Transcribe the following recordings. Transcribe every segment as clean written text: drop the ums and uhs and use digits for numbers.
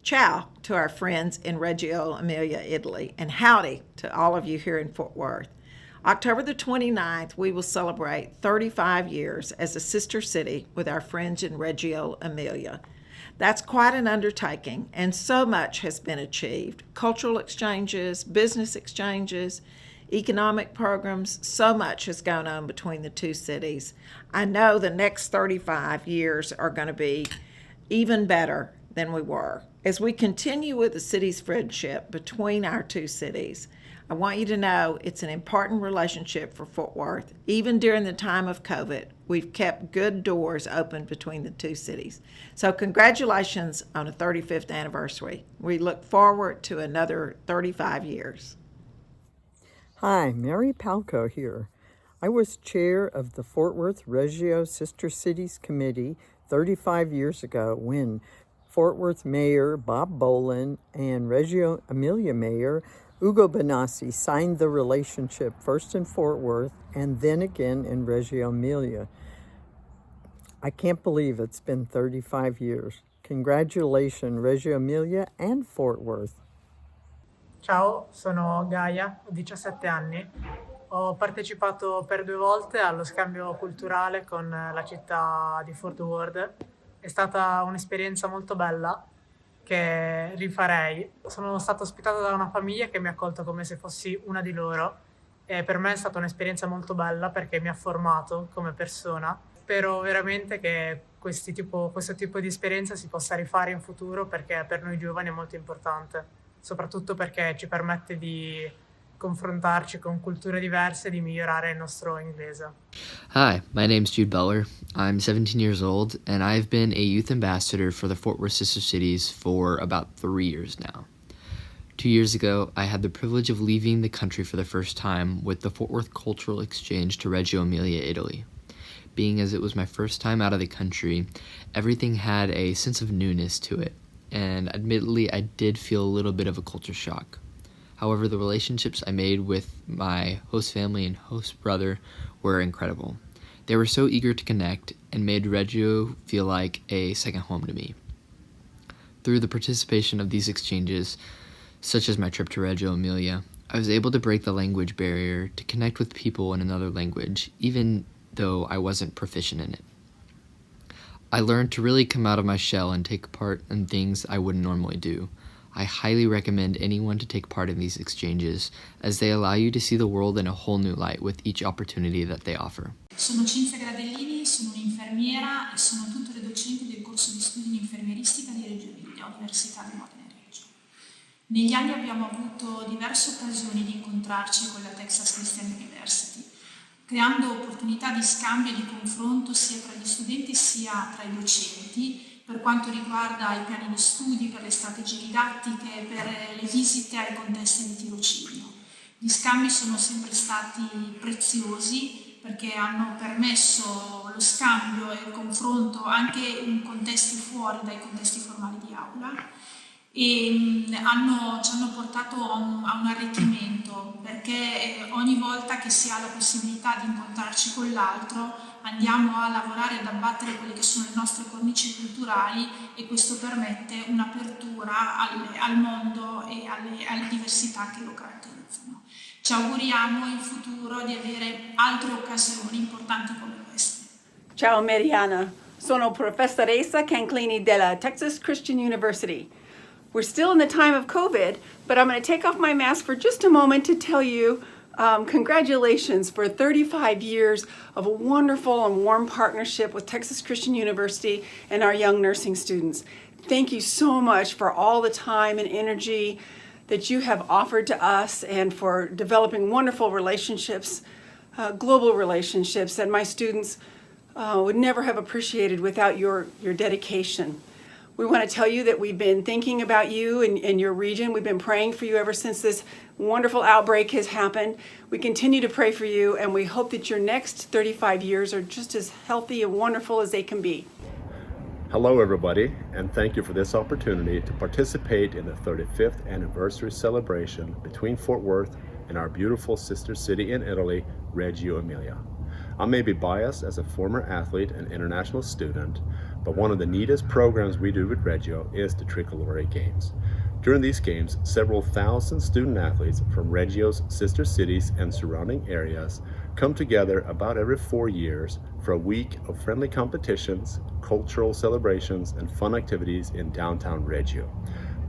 Ciao to our friends in Reggio Emilia, Italy, and howdy to all of you here in Fort Worth. October the 29th, we will celebrate 35 years as a sister city with our friends in Reggio Emilia. That's quite an undertaking, and so much has been achieved. Cultural exchanges, business exchanges, economic programs, so much has gone on between the two cities. I know the next 35 years are going to be even better than we were. As we continue with the city's friendship between our two cities, I want you to know it's an important relationship for Fort Worth. Even during the time of COVID, we've kept good doors open between the two cities. So congratulations on a 35th anniversary. We look forward to another 35 years. Hi, Mary Palco here. I was chair of the Fort Worth Reggio Sister Cities Committee 35 years ago when Fort Worth Mayor Bob Bolin and Reggio Emilia Mayor Ugo Benassi signed the relationship first in Fort Worth and then again in Reggio Emilia. I can't believe it's been 35 years. Congratulations, Reggio Emilia and Fort Worth. Ciao, sono Gaia, ho 17 anni. Ho partecipato per 2 volte allo scambio culturale con la città di Fort Worth. È stata un'esperienza molto bella che rifarei. Sono stato ospitato da una famiglia che mi ha accolto come se fossi una di loro e per me è stata un'esperienza molto bella perché mi ha formato come persona. Spero veramente che questo tipo di esperienza si possa rifare in futuro perché per noi giovani è molto importante, soprattutto perché ci permette di confrontarci con culture diverse e di migliorare il nostro inglese. Hi, my name's Jude Beller. I'm 17 years old, and I've been a youth ambassador for the Fort Worth Sister Cities for about 3 years now. 2 years ago, I had the privilege of leaving the country for the first time with the Fort Worth Cultural Exchange to Reggio Emilia, Italy. Being as it was my first time out of the country, everything had a sense of newness to it, and admittedly, I did feel a little bit of a culture shock. However, the relationships I made with my host family and host brother were incredible. They were so eager to connect and made Reggio feel like a second home to me. Through the participation of these exchanges, such as my trip to Reggio Emilia, I was able to break the language barrier to connect with people in another language, even though I wasn't proficient in it. I learned to really come out of my shell and take part in things I wouldn't normally do. I highly recommend anyone to take part in these exchanges as they allow you to see the world in a whole new light with each opportunity that they offer. Sono Cinzia Gradellini, sono un'infermiera e sono tutora docente del corso di studi in infermieristica di Reggio Emilia, Università di Modena e Reggio. Negli anni abbiamo avuto diverse occasioni di incontrarci con la Texas Christian University, creando opportunità di scambio e di confronto sia tra gli studenti sia tra i docenti, per quanto riguarda i piani di studi, per le strategie didattiche, per le visite ai contesti di tirocinio. Gli scambi sono sempre stati preziosi perché hanno permesso lo scambio e il confronto anche in contesti fuori dai contesti formali di aula e ci hanno portato a un arricchimento perché ogni volta che si ha la possibilità di incontrarci con l'altro andiamo a lavorare ad abbattere quelle che sono le nostre cornici culturali e questo permette un'apertura al mondo e alle diversità che lo caratterizzano. Ci auguriamo in futuro di avere altre occasioni importanti come queste. Ciao Mariana, sono professoressa Canclini della Texas Christian University. We're still in the time of COVID, but I'm going to take off my mask for just a moment to tell you congratulations for 35 years of a wonderful and warm partnership with Texas Christian University and our young nursing students. Thank you so much for all the time and energy that you have offered to us and for developing wonderful relationships, global relationships that my students would never have appreciated without your dedication. We want to tell you that we've been thinking about you and your region. We've been praying for you ever since this wonderful outbreak has happened. We continue to pray for you, and we hope that your next 35 years are just as healthy and wonderful as they can be. Hello everybody, and thank you for this opportunity to participate in the 35th anniversary celebration between Fort Worth and our beautiful sister city in Italy, Reggio Emilia. I may be biased as a former athlete and international student, but one of the neatest programs we do at Reggio is the Tricolore Games. During these games, several thousand student athletes from Reggio's sister cities and surrounding areas come together about every 4 years for a week of friendly competitions, cultural celebrations, and fun activities in downtown Reggio.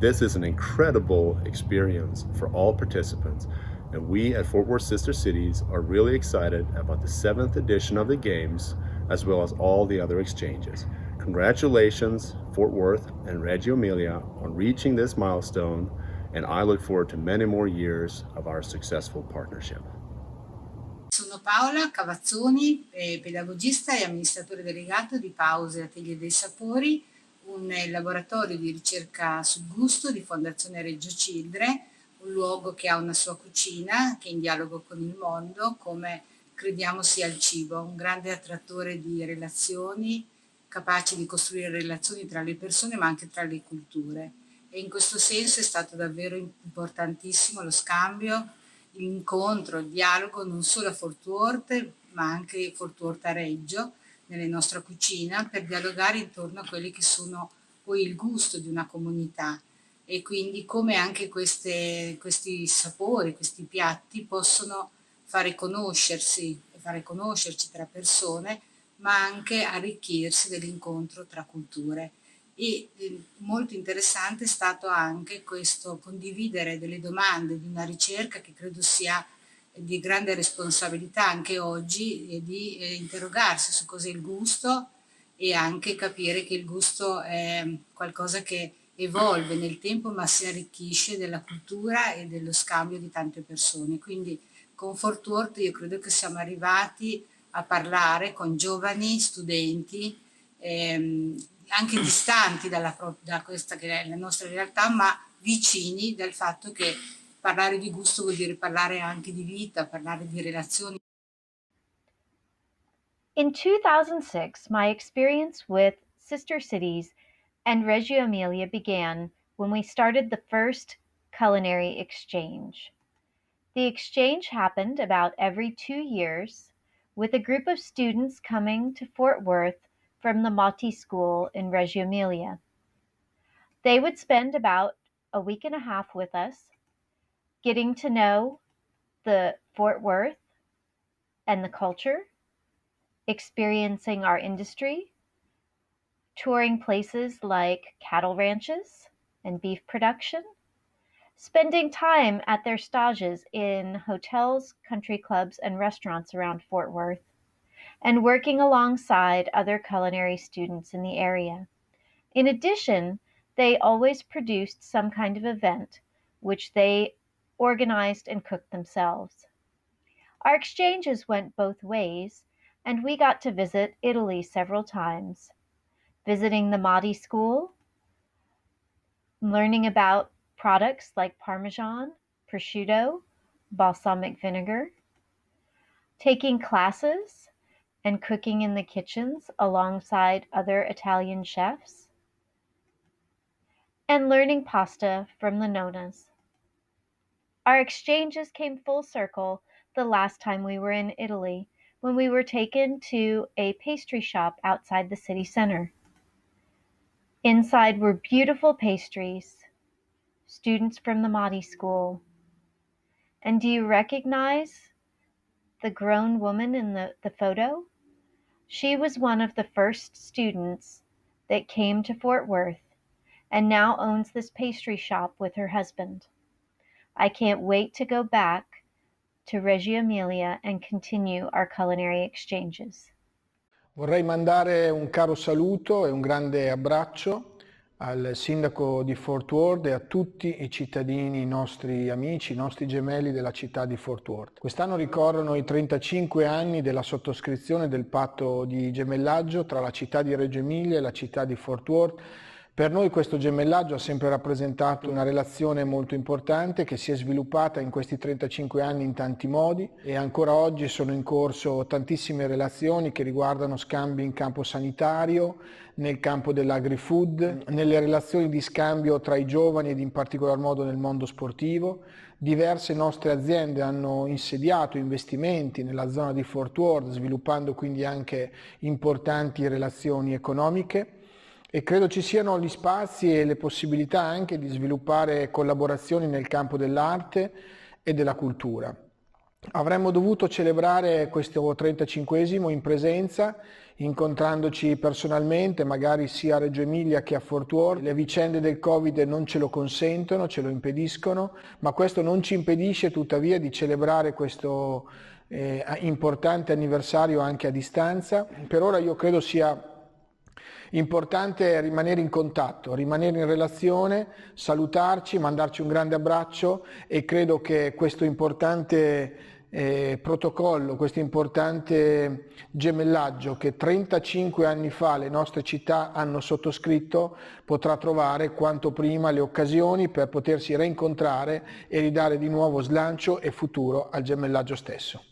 This is an incredible experience for all participants, and we at Fort Worth Sister Cities are really excited about the 7th edition of the Games, as well as all the other exchanges. Congratulations, Fort Worth and Reggio Emilia, on reaching this milestone, and I look forward to many more years of our successful partnership. Sono Paola Cavazzoni, pedagogista e amministratore delegato di Pause Atelier dei Sapori, un laboratorio di ricerca sul gusto di Fondazione Reggio Children, un luogo che ha una sua cucina, che è in dialogo con il mondo, come crediamo sia il cibo, un grande attrattore di relazioni, capace di costruire relazioni tra le persone ma anche tra le culture. E in questo senso è stato davvero importantissimo lo scambio, l'incontro, il dialogo non solo a Fort Worth ma anche Fort Worth a Reggio, nella nostra cucina, per dialogare intorno a quelli che sono poi il gusto di una comunità e quindi come anche questi sapori, questi piatti possono fare conoscersi e fare conoscerci tra persone, ma anche arricchirsi dell'incontro tra culture. E molto interessante è stato anche questo condividere delle domande di una ricerca che credo sia di grande responsabilità anche oggi, e di interrogarsi su cos'è il gusto e anche capire che il gusto è qualcosa che evolve nel tempo ma si arricchisce della cultura e dello scambio di tante persone. Quindi con Fort Worth io credo che siamo arrivati a parlare con giovani studenti anche distanti da questa che è la nostra realtà, ma vicini dal fatto che parlare di gusto vuol dire parlare anche di vita, parlare di relazioni. In 2006, my experience with Sister Cities and Reggio Emilia began when we started the first culinary exchange. The exchange happened about every 2 years, with a group of students coming to Fort Worth from the Motti School in Reggio Emilia. They would spend about a week and a half with us, getting to know the Fort Worth and the culture, experiencing our industry, touring places like cattle ranches and beef production, spending time at their stages in hotels, country clubs, and restaurants around Fort Worth, and working alongside other culinary students in the area. In addition, they always produced some kind of event which they organized and cooked themselves. Our exchanges went both ways, and we got to visit Italy several times, visiting the Motti School, learning about products like Parmesan, prosciutto, balsamic vinegar, taking classes and cooking in the kitchens alongside other Italian chefs, and learning pasta from the nonnas. Our exchanges came full circle the last time we were in Italy, when we were taken to a pastry shop outside the city center. Inside were beautiful pastries, students from the Motti School. And do you recognize the grown woman in the photo? She was one of the first students that came to Fort Worth and now owns this pastry shop with her husband. I can't wait to go back to Reggio Emilia and continue our culinary exchanges. Vorrei mandare un caro saluto e un grande abbraccio al sindaco di Fort Worth e a tutti i cittadini, i nostri amici, i nostri gemelli della città di Fort Worth. Quest'anno ricorrono i 35 anni della sottoscrizione del patto di gemellaggio tra la città di Reggio Emilia e la città di Fort Worth. Per noi questo gemellaggio ha sempre rappresentato una relazione molto importante che si è sviluppata in questi 35 anni in tanti modi, e ancora oggi sono in corso tantissime relazioni che riguardano scambi in campo sanitario, nel campo dell'agri-food, nelle relazioni di scambio tra i giovani ed in particolar modo nel mondo sportivo. Diverse nostre aziende hanno insediato investimenti nella zona di Fort Worth, sviluppando quindi anche importanti relazioni economiche. e credo ci siano gli spazi e le possibilità anche di sviluppare collaborazioni nel campo dell'arte e della cultura. Avremmo dovuto celebrare questo 35esimo in presenza, incontrandoci personalmente, magari sia a Reggio Emilia che a Fort Worth. Le vicende del Covid non ce lo consentono, ce lo impediscono, ma questo non ci impedisce tuttavia di celebrare questo importante anniversario anche a distanza. Per ora io credo sia importante rimanere in contatto, rimanere in relazione, salutarci, mandarci un grande abbraccio, e credo che questo importante protocollo, questo importante gemellaggio che 35 anni fa le nostre città hanno sottoscritto, potrà trovare quanto prima le occasioni per potersi reincontrare e ridare di nuovo slancio e futuro al gemellaggio stesso.